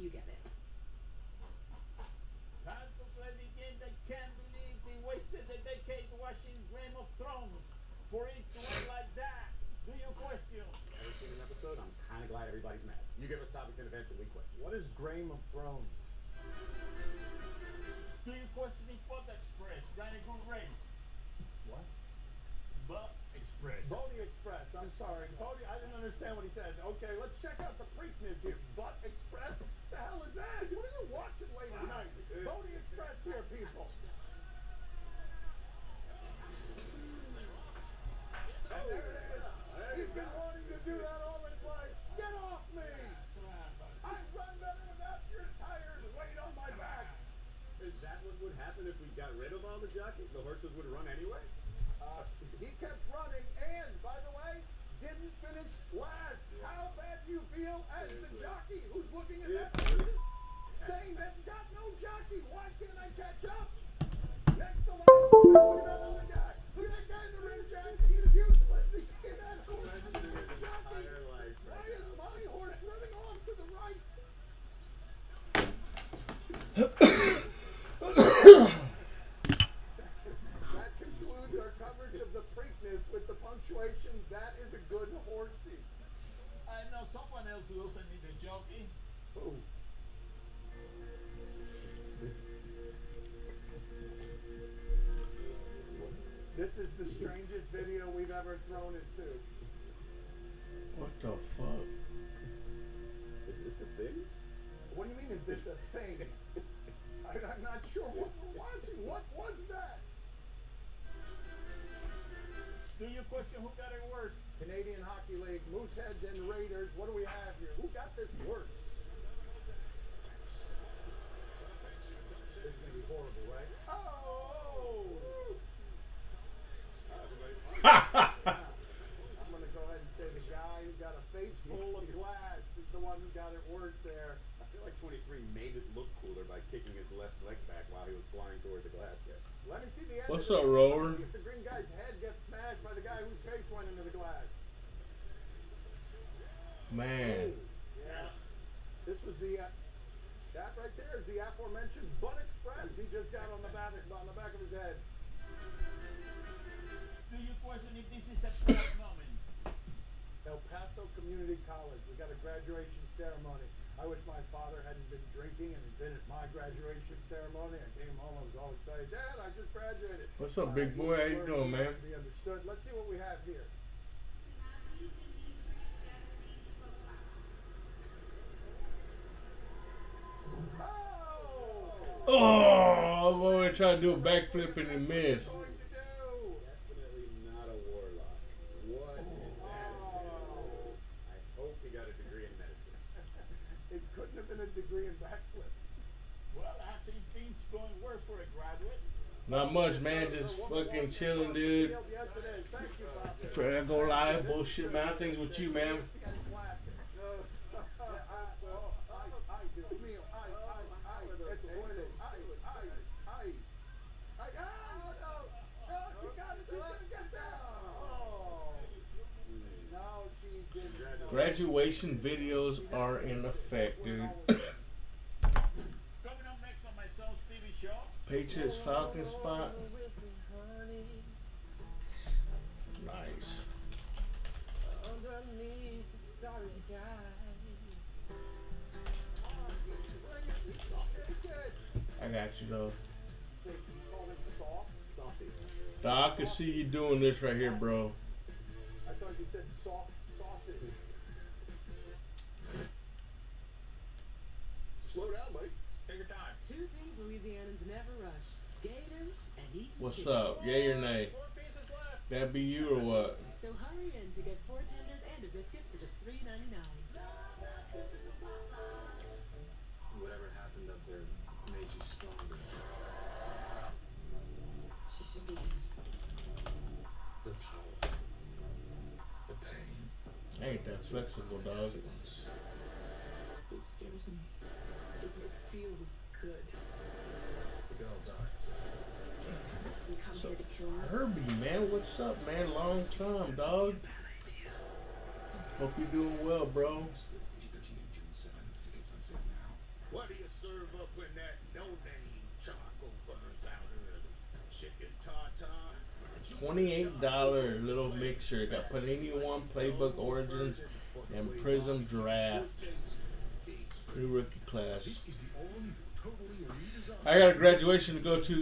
You get it. Tantos leyenda can't believe they wasted a decade watching Game of Thrones for it to end like that. Do you question? Never seen an episode? I'm kind of glad everybody's mad. You give us topics and events and we question. What is Game of Thrones? Do you question if Butt Express ran a good race? What? Butt Express. Bodie Express. I'm sorry. Bodie, I didn't understand what he said. Okay, let's check out the Preakness here. Butt Express? The hell is that? What are you watching late at night? Bodie Express here, people. And there it is. He's been wanting to do that all his life. Get off me! I'd run better without your tires weight on my back. Is that what would happen if we got rid of all the jockeys? The horses would run anyway? He kept running and, by the way, didn't finish last. How bad do you feel as the jockey who's looking at that saying that's got no jockey? Why can't I catch up? Next to look at that other guy. Look at that guy in the ring, Jack. He's useless. He can't hold the jockey. Why is my horse running off to the right? That concludes our coverage of the Preakness with the punctuation, that is a good horsey. I know someone else who doesn't need a jockey. Who? This is the strangest video we've ever thrown it to. What the fuck? Is this a thing? What do you mean, is this a thing? I'm not sure what we're watching. What was that? Do you question who got it worse? Canadian Hockey League, Mooseheads and Raiders. What do we have here? Who got this worse? This is going to be horrible, right? Oh! I'm going to go ahead and say the guy who got a face full of glass is the one who got it worse there. I feel like 23 made it look cooler by kicking his left leg back while he was flying toward the glass there. Let me see the end. What's up, Rover? If the green guy's head gets smashed by the guy whose face went into the glass. Man. Yeah. This was the that right there is the aforementioned Butt Express. He just got on the back of his head. Do you question if this is a proud moment? El Paso Community College. We got a graduation ceremony. I wish my father hadn't been drinking and had been at my graduation ceremony. I came home, I was all excited. Dad, I just graduated. What's up, big boy? How you doing, man? To be understood. Let's see what we have here. Oh, I'm going to try to do a backflip and then miss. Definitely not a warlock. What is that? I hope he got a degree in medicine. It couldn't have been a degree in backflip. Well, I think things going worse for a graduate. Not much, man. Just fucking chilling, dude. Yes, it is. Thank you, Pop. Trying to go live. Bullshit, man. Things with you, man. Graduation videos are in effect, dude. Coming up next on my son's TV show. Patriots Falcons spot. Nice. Underneath the starry sky. I got you, though. You call him soft? Saucy. Dog, I can see you doing this right here, bro. I thought you said soft sausage. Slow down, buddy. Take your time. Two things Louisianans never rush: gators and eating What's chicken. up? Yay or nay? 4 pieces left. That be you or what? So hurry in to get 4 tenders and a biscuit for just $3.99. Whatever happened up there made you stronger. The power. The pain. Ain't that flexible, dog. It scares me. It feels good. The girl dies. We come here to kill you. Herbie, man, what's up, man? Long time, dog. Hope you're doing well, bro. June 7th. Tickets on sale now. What do you serve up when that no-name charcoal burns out early? Chicken tartare? $28 little mixture. Got Panini One, Playbook Origins, and Prism Draft. New rookie class. I got a graduation to go to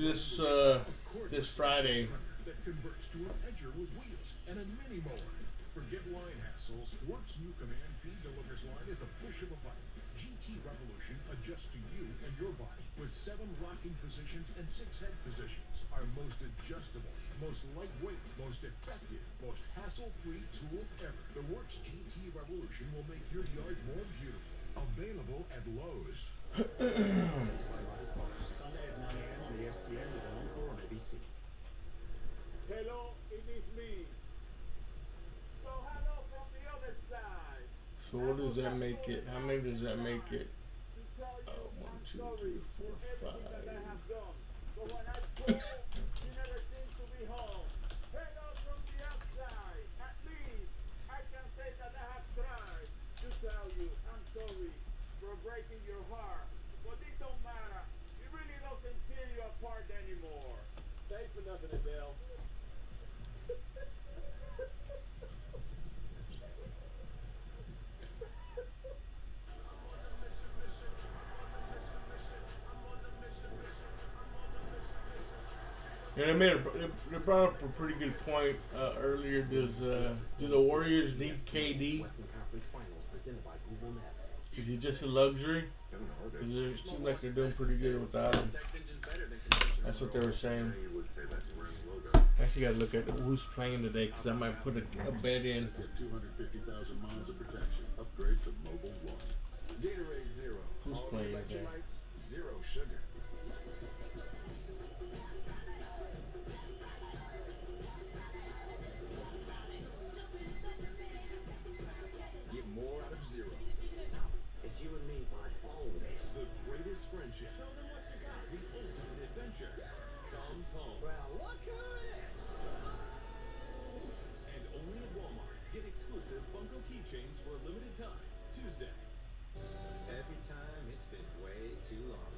this Friday. That converts to an edger with wheels and a mini mower. Forget line hassles. Work's new command feed delivers line at the push of a button. GT Revolution adjusts to you and your body with 7 locking positions and 6 head positions. Our most adjustable, most lightweight, most effective, most hassle-free tool ever. The Works GT Revolution will make your yard more beautiful. Available at Lowe's. Sunday at 9 a.m. on ESPN with an encore on ABC. Hello, it is me. So hello from the other side. So what does that make it? How many does that make it? To tell you One, I'm two, sorry three, for four, everything that I five. have done. But when I call, you never seem to be home. Hello from the outside. At least I can say that I have tried to tell you I'm sorry for breaking your heart. But it don't matter. It really doesn't tear you apart anymore. Thanks for nothing, Adele. Yeah, they brought up a pretty good point earlier. Do the Warriors need KD? Is he just a luxury? Because it seems like they're doing pretty good without him. That's what they were saying. I actually got to look at who's playing today because I might put a bet in. Get 250,000 miles of protection. Upgrade to Mobile One. Gatorade Zero. Who's All playing the today? electrolytes, zero sugar. Get more out of zero. It's you and me by phone. The greatest friendship. Show them what you got. The ultimate adventure comes home. Well, look who it is. And only at Walmart. Get exclusive Funko keychains for a limited time. Tuesday. Every time it's been way too long.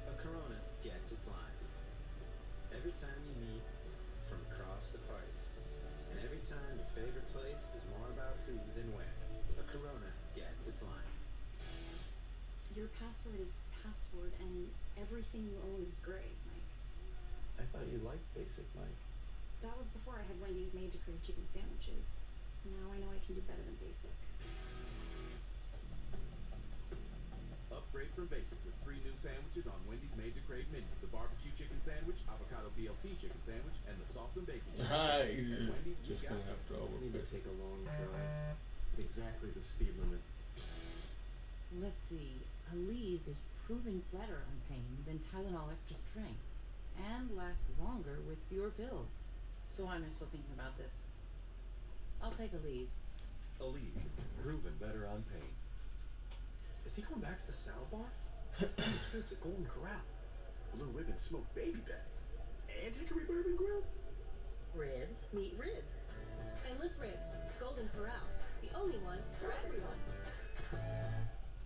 A Corona gets its line. Every time you meet from across the party. And every time your favorite place is more about who than where. A Corona gets its line. Your password is password, and everything you own is great, Mike. I thought you liked Basic Mike. That was before I had Wendy's made to crave chicken sandwiches. Now I know I can do better than basic. Upgrade from Basic with 3 new sandwiches on Wendy's Made to Crave menu. The barbecue chicken sandwich, avocado BLT chicken sandwich, and the soft and bacon chicken sandwich. At Wendy's, we Just got gonna have to Need to overpay. take a long drive. Exactly the speed limit. Let's see. Aleve is proven better on pain than Tylenol extra strength and lasts longer with fewer pills. So why am I still thinking about this? I'll take Aleve. Aleve. Proven better on pain. Is he going back to the salad bar? Let's visit Golden Corral. Blue ribbon smoked baby back. And hickory bourbon grill? Ribs, meat ribs. Endless ribs. Golden Corral. The only one for everyone.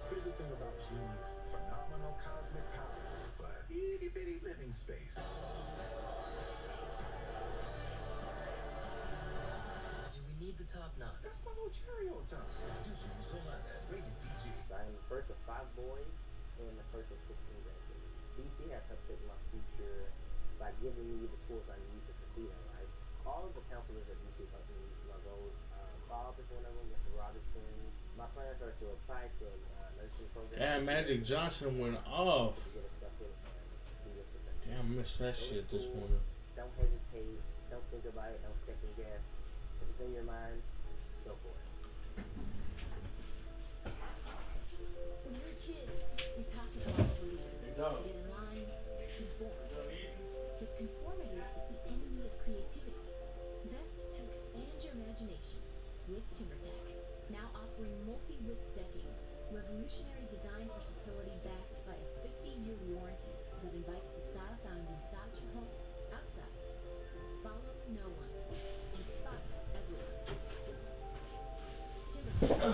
Favorite thing about Zoom? Phenomenal cosmic power, but itty bitty living space. Do we need the top knot? That's my little cherry on top. Disney Select. Rated PG. I am the first of 5 boys and the first of 16 grandkids. DC has helped shape my future by giving me the tools I need to succeed in life. All of the counselors at DC helped me reach my goals. Bob is one of them, Mr. Robinson. My plans are to apply to a nursing program. Damn, Magic Johnson went off. To get accepted and be a professional. Damn, I missed that Go to shit this school, morning. don't hesitate. Don't think about it. Don't second guess. If it's in your mind, go for it. When you're a kid, we practice a lot of beliefs. Get in line, conform. But conformity is the enemy of creativity. Best to expand your imagination with TimberTech. Now offering multi-width decking. Revolutionary design versatility backed by a 50-year warranty that invites the style found inside your home, outside. Follow no one. Inspire everyone. TimberTech.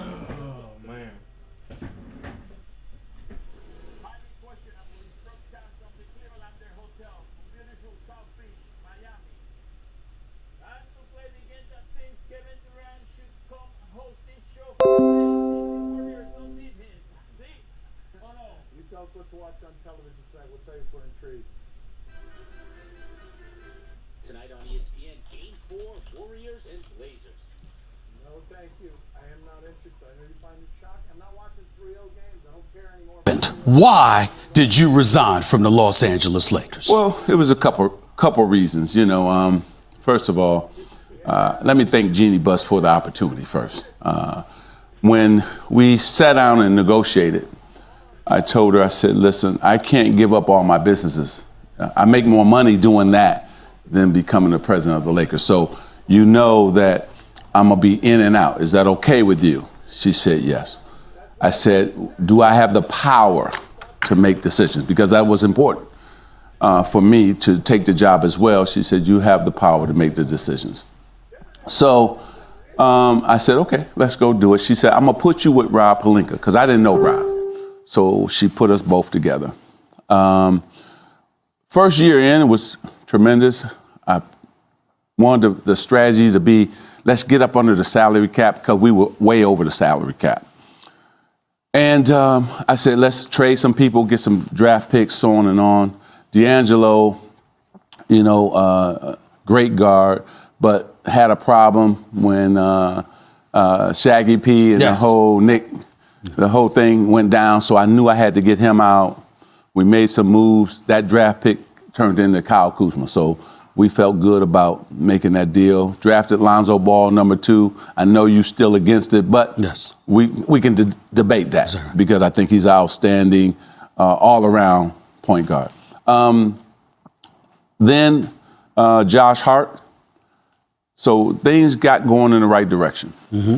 to watch on television tonight? We'll tell you if we're intrigued. Tonight on ESPN, Game 4, Warriors and Blazers. No, thank you. I am not interested. I know you find it shocking. I'm not watching 3-0 games. I don't care anymore. Why did you resign from the Los Angeles Lakers? Well, it was a couple reasons. You know, first of all, let me thank Jeannie Buss for the opportunity first. When we sat down and negotiated, I told her, I said, listen, I can't give up all my businesses. I make more money doing that than becoming the president of the Lakers. So you know that I'm going to be in and out. Is that okay with you? She said yes. I said, do I have the power to make decisions? Because that was important for me to take the job as well. She said, you have the power to make the decisions. So I said, okay, let's go do it. She said, I'm going to put you with Rob Pelinka, because I didn't know Rob. So she put us both together. First year in, it was tremendous. I wanted the strategy to be, let's get up under the salary cap, because we were way over the salary cap. And I said, let's trade some people, get some draft picks, so on and on. D'Angelo, you know, great guard, but had a problem when Shaggy P and the whole thing went down. So I knew I had to get him out. We made some moves. That draft pick turned into Kyle Kuzma. So we felt good about making that deal. Drafted Lonzo Ball, number 2. I know you're still against it, but yes, we can debate that, because I think he's outstanding all-around point guard. Then Josh Hart. So things got going in the right direction. Mm-hmm.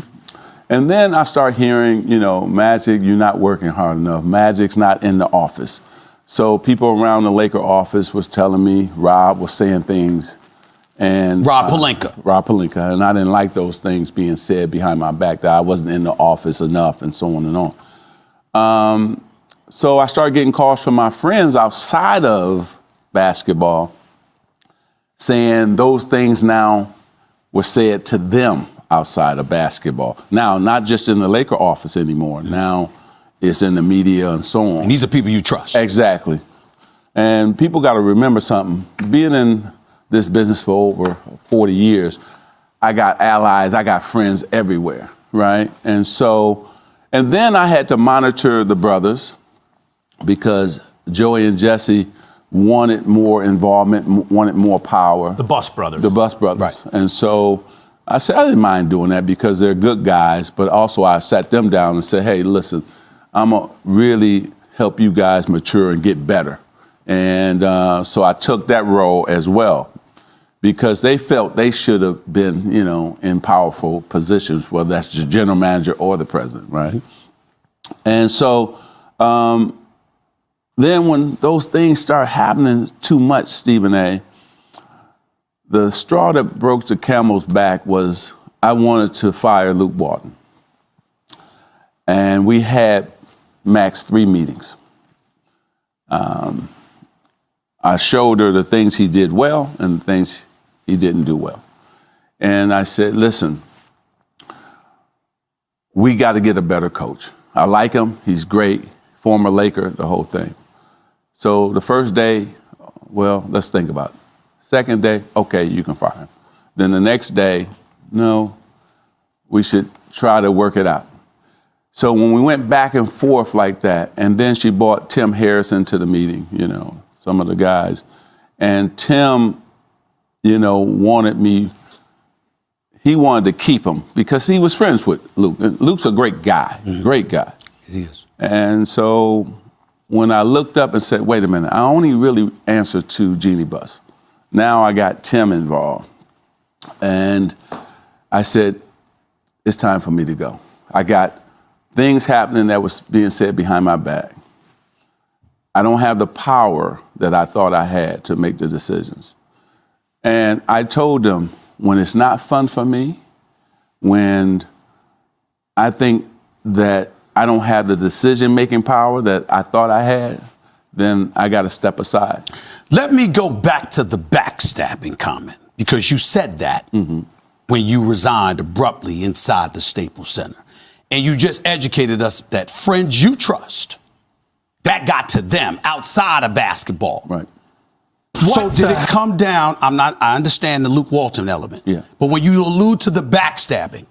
And then I start hearing, you know, Magic, you're not working hard enough. Magic's not in the office. So people around the Laker office was telling me, Rob was saying things. And Rob Pelinka, and I didn't like those things being said behind my back, that I wasn't in the office enough, and so on and on. So I started getting calls from my friends outside of basketball saying those things now were said to them outside of basketball. Now, not just in the Laker office anymore. Now it's in the media and so on. And these are people you trust. Exactly. And people got to remember something. Being in this business for over 40 years, I got allies, I got friends everywhere, right? And then I had to monitor the brothers, because Joey and Jesse wanted more involvement, wanted more power. The Buss brothers. The Buss brothers. Right. And so I said, I didn't mind doing that, because they're good guys, but also I sat them down and said, hey, listen, I'm going to really help you guys mature and get better. And so I took that role as well, because they felt they should have been, you know, in powerful positions, whether that's the general manager or the president, right? And so then when those things start happening too much, Stephen A., the straw that broke the camel's back was I wanted to fire Luke Walton. And we had max 3 meetings. I showed her the things he did well and the things he didn't do well. And I said, listen, we got to get a better coach. I like him. He's great. Former Laker, the whole thing. So the first day, well, let's think about it. Second day, okay, you can fire him. Then the next day, no, we should try to work it out. So when we went back and forth like that, and then she brought Tim Harrison to the meeting, you know, some of the guys. And Tim, you know, wanted to keep him because he was friends with Luke. And Luke's a great guy, great guy. He is. And so when I looked up and said, wait a minute, I only really answer to Jeannie Buss. Now I got Tim involved. And I said, it's time for me to go. I got things happening that was being said behind my back. I don't have the power that I thought I had to make the decisions. And I told them, when it's not fun for me, when I think that I don't have the decision-making power that I thought I had, then I got to step aside. Let me go back to the backstabbing comment, because you said that when you resigned abruptly inside the Staples Center. And you just educated us that friends you trust That got to them outside of basketball. Right. So did it come down? I understand the Luke Walton element. Yeah. But when you allude to the backstabbing,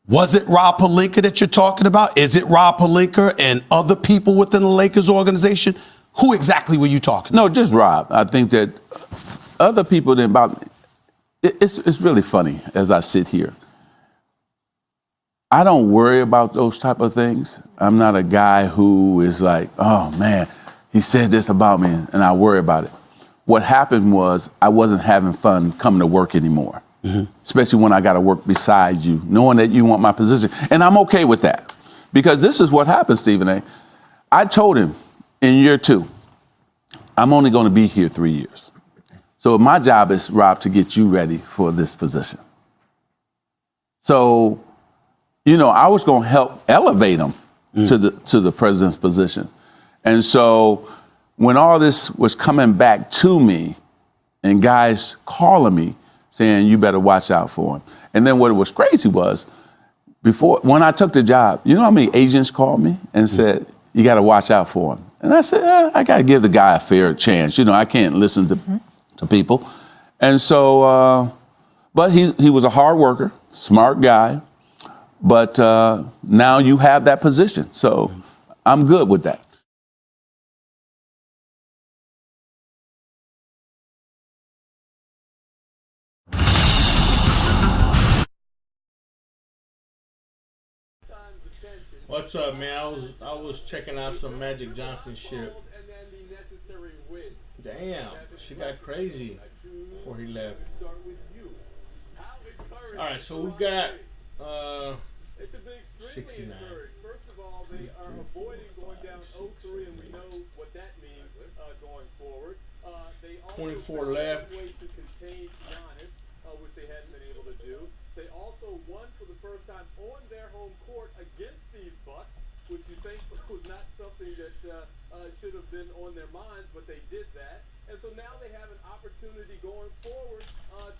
was it Rob Pelinka that you're talking about? Is it Rob Pelinka and other people within the Lakers organization? Who exactly were you talking about? No, just Rob. I think that other people didn't bother me. It's really funny as I sit here. I don't worry about those type of things. I'm not a guy who is like, oh man, he said this about me, and I worry about it. What happened was I wasn't having fun coming to work anymore. Especially when I got to work beside you, knowing that you want my position. And I'm okay with that. Because this is what happened, Stephen A. I told him in year 2, I'm only going to be here 3 years. So my job is, Rob, to get you ready for this position. So, you know, I was going to help elevate him to the president's position. And so when all this was coming back to me and guys calling me, saying, you better watch out for him. And then what was crazy was, when I took the job, you know how many agents called me and said, you got to watch out for him? And I said, I got to give the guy a fair chance. You know, I can't listen to people. And so, but he was a hard worker, smart guy. But now you have that position. So I'm good with that. What's up, man? I was checking out some Magic Johnson shit. Damn, she got crazy before he left. All right, so we got 69. First of all, they are avoiding going down 0-3, and we know what that means going forward. They also 24 left. found a way to contain Giannis, which they hadn't been able to do. They also won for the first time on their home court against these Bucks, which you think was not something that should have been on their minds, but they did that. And so now they have an opportunity going forward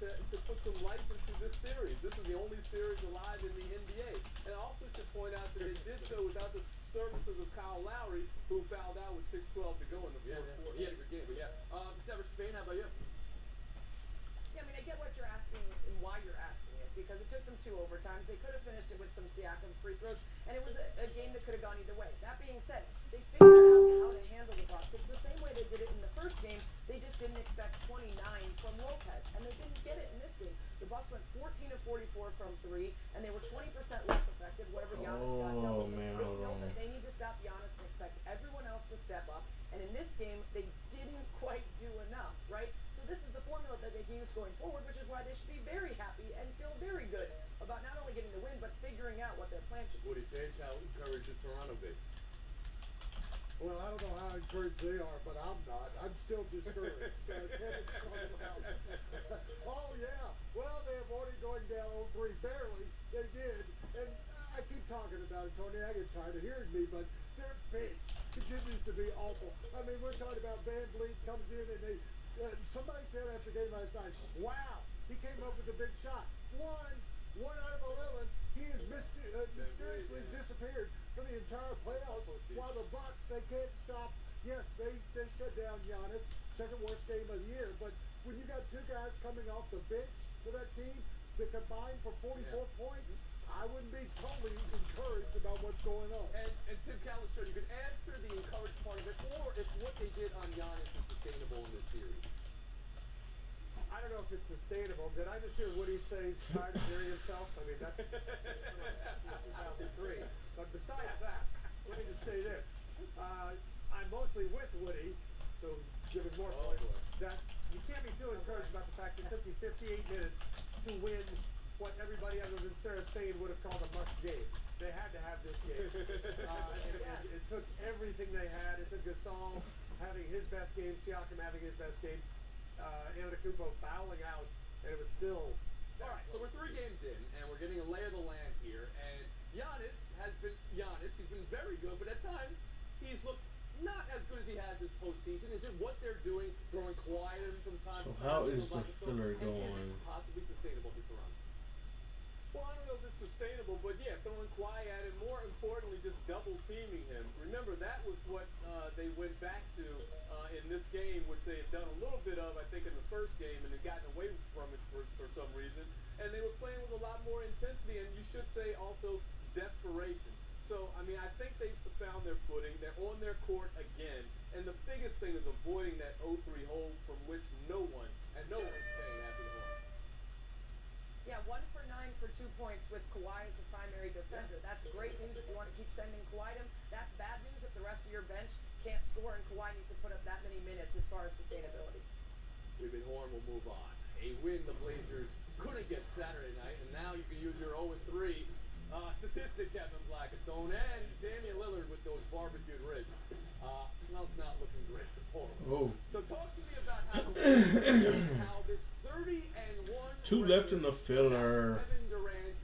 to put some life into this series. This is the only series alive in the NBA. And I also should point out that they did so without the services of Kyle Lowry, who fouled out with 6:12 to go in the fourth quarter. He had a good game, but Severus Spain, how about you? Yeah, I mean, I get what you're asking and why you're asking it, because it took them 2 overtimes. They could have finished it with some Siakam free throws, and it was a game that could have gone either way. That being said, they figured out how to handle the Bucks. It's the same way they did it in the first game. They just didn't expect 29 from Lopez, and they didn't get it in this game. The Bucks went 14 of 44 from 3, and they were 20% less effective, whatever Giannis got dealt with. Man, They know that they need to stop Giannis and expect everyone else to step up, and in this game, they didn't quite do enough, right? So this is the formula that they can use going forward, which is why they should be very happy and feel very good about not only getting the win, but figuring out what their plan should be. Woody Page, how encouraged is Toronto base? Well, I don't know how encouraged they are, but I'm not. I'm still discouraged. Oh, yeah. Well, they avoided going down 0-3 barely. They did. And I keep talking about it, Tony. I get tired of hearing me, but their bench continues to be awful. I mean, we're talking about Van Vliet comes in and they somebody said after the game last night, wow, he came up with a big shot. One out of 11. He has mysteriously disappeared from the entire playoffs. While the Bucks, they can't stop. Yes, they shut down Giannis, second worst game of the year. But when you got 2 guys coming off the bench for that team that combined for 44 points, I wouldn't be totally encouraged about what's going on. And Tim Callister, you could answer the encouraged part of it, or if what they did on Giannis is sustainable in this series. I don't know if it's sustainable. Did I just hear Woody say he's tired of hearing himself? I mean, that's 2003. But besides that, let me just say this. I'm mostly with Woody, so giving more points, that you can't be too encouraged about the fact it took you 58 minutes to win what everybody other than Sarah Spain would have called a must game. They had to have this game. It took everything they had. It took Gasol having his best game, Siakam having his best game, Antetokounmpo fouling out, and it was still. All right, so we're 3 games in, and we're getting a lay of the land here, and Giannis has been Giannis. He's been very good, but at times he's looked not as good as he has this postseason. Is it what they're doing, throwing Kawhi at him from time to time? So how is the filler and going? is it possibly sustainable for Toronto? Well, I don't know if it's sustainable, but yeah, throwing Kawhi at him, more importantly, just double teaming him. Remember, that was what they they went back to in this game, which they had done a little bit of, I think, in the first game, and had gotten away from it for some reason. And they were playing with a lot more intensity, and you should say also desperation. So, I mean, I think they've found their footing. They're on their court again. And the biggest thing is avoiding that 0-3 hole from which no one's staying happy to hold. Yeah, 1 for 9 for 2 points with Kawhi as the primary defender. That's great news if you want to keep sending Kawhi to him. That's bad news if the rest of your bench can't score and Kawhi needs to put up that many minutes as far as sustainability. We've been Horn will move on. A win the Blazers couldn't get Saturday night, and now you can use your 0-3 statistic, Kevin Blackstone, and Damian Lillard with those barbecued ribs. Well, it's not looking great for Portland. Oh. So talk to me about how this 30-1 2 left in the filler. Kevin Durant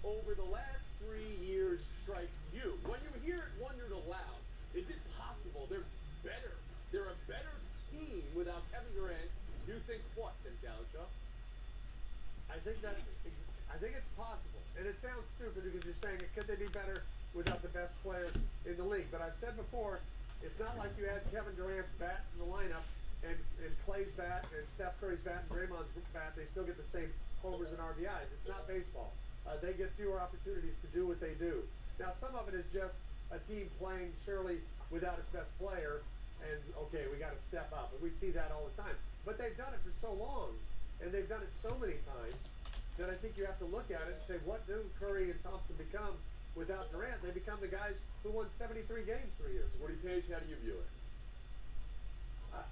over the last 3 years strikes you. When you hear it wondered aloud, is it possible they're better? They're a better team without Kevin Durant. You think what, Tim Calishaw? I think it's possible. And it sounds stupid because you're saying, could they be better without the best player in the league? But I've said before, it's not like you add Kevin Durant's bat to the lineup and Clay's bat and Steph Curry's bat and Draymond's bat, they still get the same homers and RBIs. It's not baseball. They get fewer opportunities to do what they do. Now, some of it is just a team playing surely without its best player, and okay, we got to step up. And we see that all the time. But they've done it for so long, and they've done it so many times, that I think you have to look at it and say, what do Curry and Thompson become without Durant? They become the guys who won 73 games 3 years ago. Woody Page, how do you view it?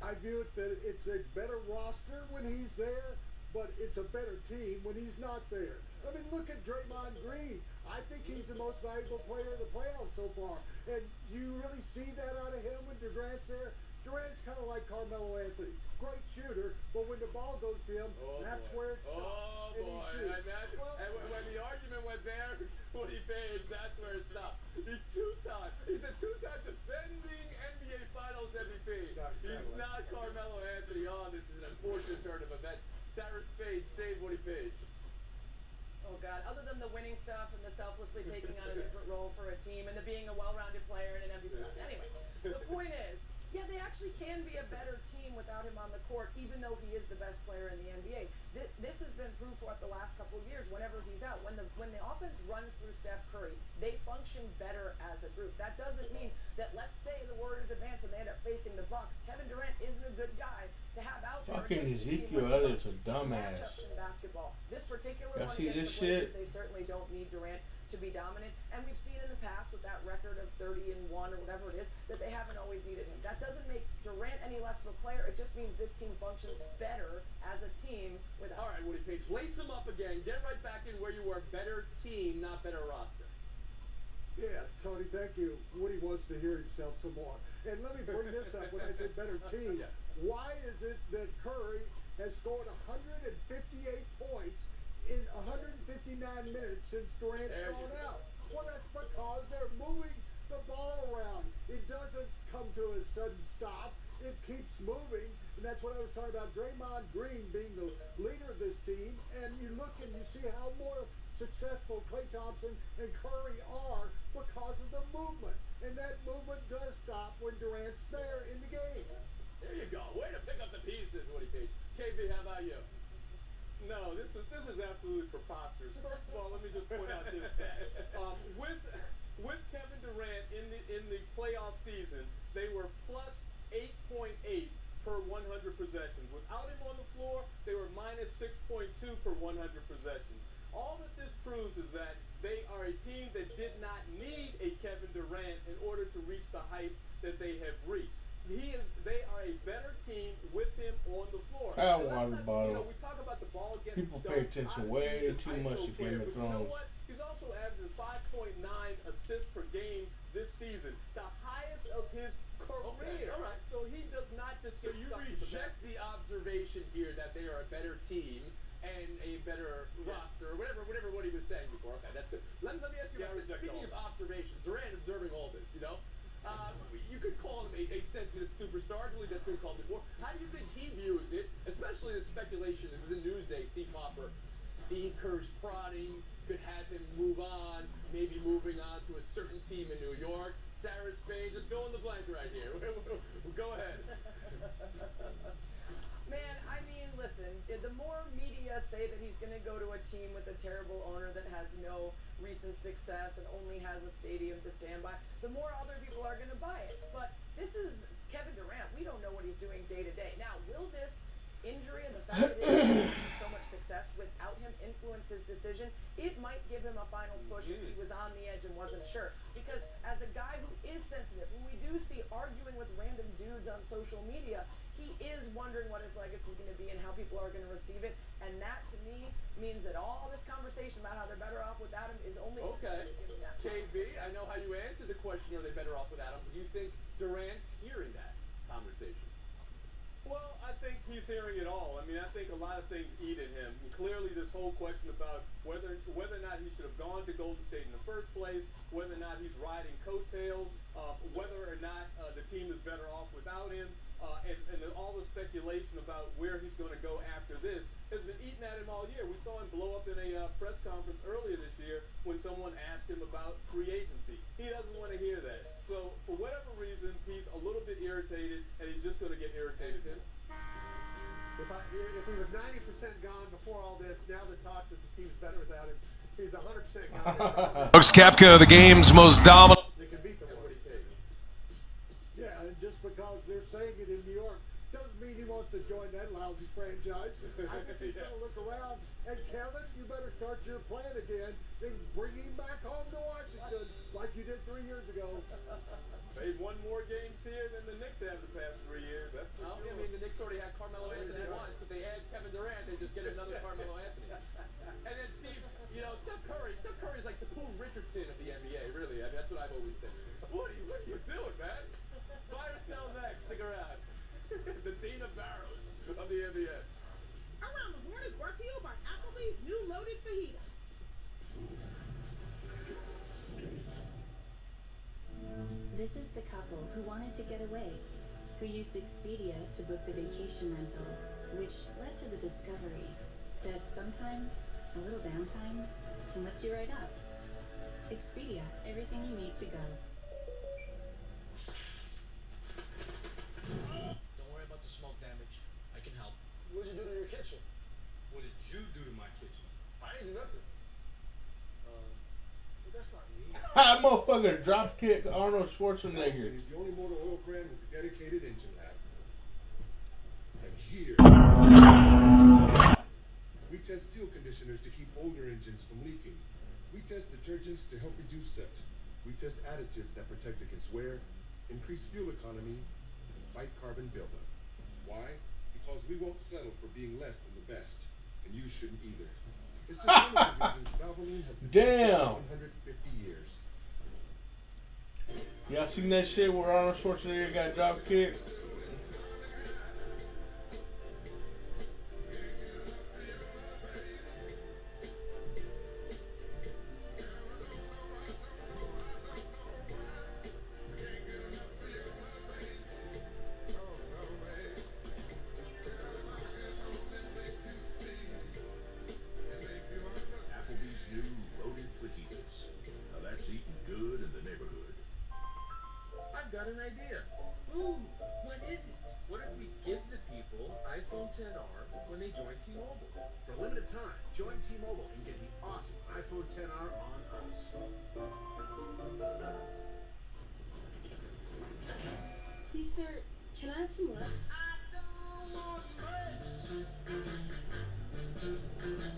I view it that it's a better roster when he's there, but it's a better team when he's not there. I mean, look at Draymond Green. I think he's the most valuable player in the playoffs so far. And you really see that out of him when Durant's there. Durant's kind of like Carmelo Anthony. Great shooter, but when the ball goes to him, that's where it stops. Oh, boy. And when the argument went there, Woody Page, that's where it stopped. He's a two-time defending NBA Finals MVP. He's not Carmelo Anthony. Oh, this is an unfortunate turn of events. Sarah Spade, save Woody Page. Oh, God. Other than the winning stuff and the selflessly taking on a different role for a team and the being a well-rounded player and an MVP. Anyway, the point is, yeah, they actually can be a better team without him on the court, even though he is the best player in the NBA. This has been proved for the last couple of years whenever he's out. When the offense runs through Steph Curry, they function better as a group. That doesn't mean that, let's say the Warriors advance and they end up facing the Bucks. Kevin Durant isn't a good guy to have out there. Fucking Ezekiel Elliott's a dumbass. In basketball. This particular Y'all one see against this the Blazers, shit? they certainly don't need Durant to be dominant. And we've seen in the past with that record of 30-1 or whatever it is, that they haven't always needed him. That doesn't make Durant any less of a player. It just means this team functions better as a team without. All right, Woody Page, lace them up again. Get right back in where you were. Better team, not better roster. Yeah, Tony, thank you. Woody wants to hear himself some more. And let me bring this up when I say better team. Yeah. Why is it that Curry has scored 158 points in 159 minutes since Durant's gone out? Well, that's because they're moving the ball around. It doesn't come to a sudden stop. It keeps moving, and that's what I was talking about. Draymond Green being the leader of this team, and you look and you see how more successful Klay Thompson and Curry are because of the movement. And that movement does stop when Durant's there in the game. There you go. Way to pick up the pieces, Woody Page. KB, how about you? No, this is absolutely preposterous. First of all, let me just point out this stat. With Kevin Durant in the playoff season, they were plus 8.8 per 100 possessions. Without him on the floor, they were minus 6.2 per 100 possessions. All that this proves is that they are a team that did not need a Kevin Durant in order to reach the height that they have reached. They are a better team with him on the floor. Hot water bottle. We talk about the ball getting People pay attention way too much to Game of Thrones. You know what? He's also averaging 5.9 assists per game this season, the highest of his career. Okay, all right. So he does not just. So you reject the observation here that they are a better team and a better roster, whatever what he was saying before. Okay, that's good. Let me ask you about this. Speaking of observations, Durant observing all this, you know. You could call him a sensitive superstar. I believe that's been called before. How do you think he views it, especially the speculation? It was in Newsday, Steve Hopper. Steve Kerr's prodding could have him move on, maybe moving on to a certain team in New York. Sarah Spain, just go in the blank right here. Go ahead. Man, I mean, listen, the more media say that he's going to go to a team with a terrible owner that has no recent success and only has a stadium to stand by, the more other people are going to buy it. But this is Kevin Durant. We don't know what he's doing day to day. Now, will this injury and the fact that he's having so much success without him influence his decision? It might give him a final push if he was on the edge and wasn't sure. Because as a guy who is sensitive, who we do see arguing with random dudes on social media, he is wondering what his legacy is going to be and how people are going to receive it. And that, to me, means that all this conversation about how they're better off without him is only Okay. going to give him that. KB, I know how you answered the question, are they better off without him? Do you think Durant's hearing that conversation? Well, I think he's hearing it all. I mean, I think a lot of things eat at him. And clearly, this whole question about whether or not he should have gone to Golden State in the first place, whether or not he's riding coattails, whether or not the team is better off without him, and all the speculation about where he's going to go after this has been eating at him all year. We saw him blow up in a press conference earlier this year when someone asked him about free agency. He doesn't want to hear that. So, for whatever reason, he's a little bit irritated, and he's just going to get irritated. If he was 90% gone before all this, now the talk that the team's better without him, he's 100% gone. Brooks Koepka, the game's most dominant. They can beat the one. Yeah, and just because they're saying it in New York doesn't mean he wants to join that lousy franchise. I think he's going to look around. And Kevin, you better start your plan again and bring him back home to Washington like you did 3 years ago. They've won more games here than the Knicks have the past 3 years. That's for sure. I mean, the Knicks already had Carmelo Anthony once. If they add Kevin Durant, they just get another Carmelo Anthony. And then, Steve, you know, Steph Curry's like the Pooh Richardson of the NBA, really. I mean, that's what I've always said. What are you doing, man? Buy or sell next. Stick around. The Dana Barrows of the NBA. Around the Horn is brought to you by Applebee's new loaded fajita. This is the couple who wanted to get away, who used Expedia to book the vacation rental, which led to the discovery that sometimes a little downtime can lift you right up. Expedia, everything you need to go. Don't worry about the smoke damage. I can help. What did you do to your kitchen? What did you do to my kitchen? I ain't do nothing. But that's not me. That motherfucker drop kick Arnold Schwarzenegger. It's the only motor oil brand with a dedicated engine lab. And here, we test steel conditioners to keep older engines from leaking. We test detergents to help reduce scent. We test additives that protect against wear, increase fuel economy, and fight carbon buildup. Why? Because we won't settle for being less than the best. And you shouldn't either. It's just one of the reasons Valvoline has been Damn. 150 years. Y'all seen that shit where Arnold Schwarzenegger got drop kicked? Applebee's new loaded fajitas. Now that's eating good in the neighborhood. I've got an idea. Ooh, what is it? What if we give the people iPhone XR when they join T-Mobile? For a limited time, join T-Mobile and get the awesome iPhone XR on us. Please, sir, can I have some less? I don't want much.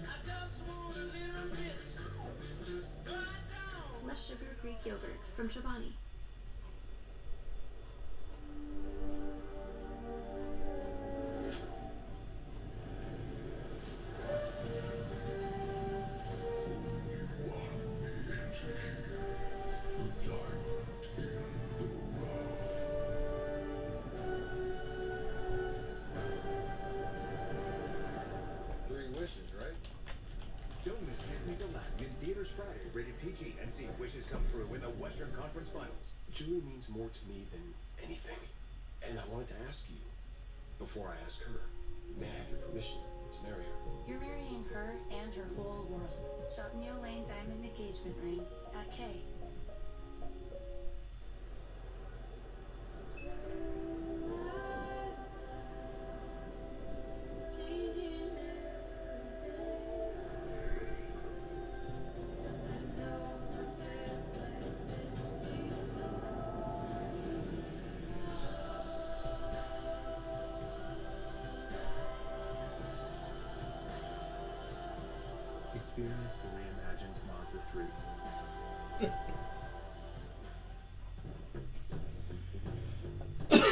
I just want a little bit. No, I don't. Less sugar Greek yogurt from Chobani. Don't miss Disney's Aladdin in theaters Friday, rated PG, and see wishes come true in the Western Conference Finals. Julie means more to me than anything. And I wanted to ask you, before I ask her, may I have your permission to marry her? You're marrying her and her whole world. Shot Neo Lane Diamond Engagement Ring at K.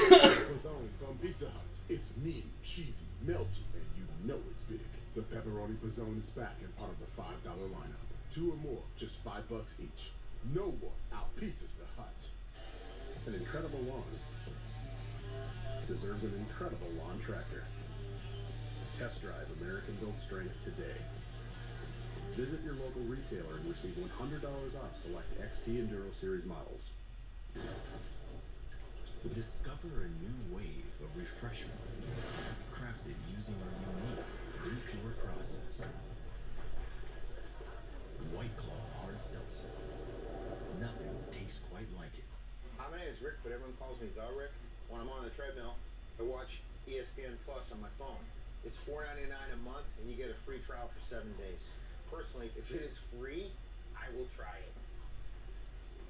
Pizzone from Pizza Hut. It's meaty, cheesy, melty, and you know it's big. The pepperoni pizzone is back and part of the $5 lineup. 2 or more, just $5 each. No one outpizzas the Hut. An incredible lawn deserves an incredible lawn tractor. Test drive American-built strength today. Visit your local retailer and receive $100 off select XT Enduro Series models. Discover a new wave of refreshment, crafted using our unique Blue Pure process. White Claw Hard Seltzer. Nothing tastes quite like it. Hi, my name is Rick, but everyone calls me The Rick. When I'm on the treadmill, I watch ESPN Plus on my phone. It's $4.99 a month, and you get a free trial for 7 days. Personally, if it is free, I will try it.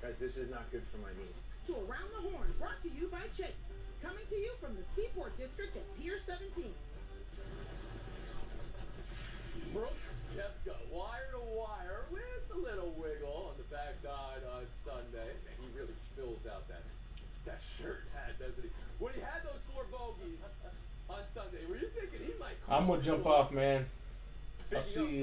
Guys, this is not good for my knees. To Around the Horn, brought to you by Chase. Coming to you from the Seaport District at Pier 17. Brooks Koepka, wire to wire, with a little wiggle on the backside on Sunday. Man, he really fills out that shirt hat, doesn't he? When he had those 4 bogeys on Sunday, were you thinking he might? I'm gonna jump off, man. I'll see you.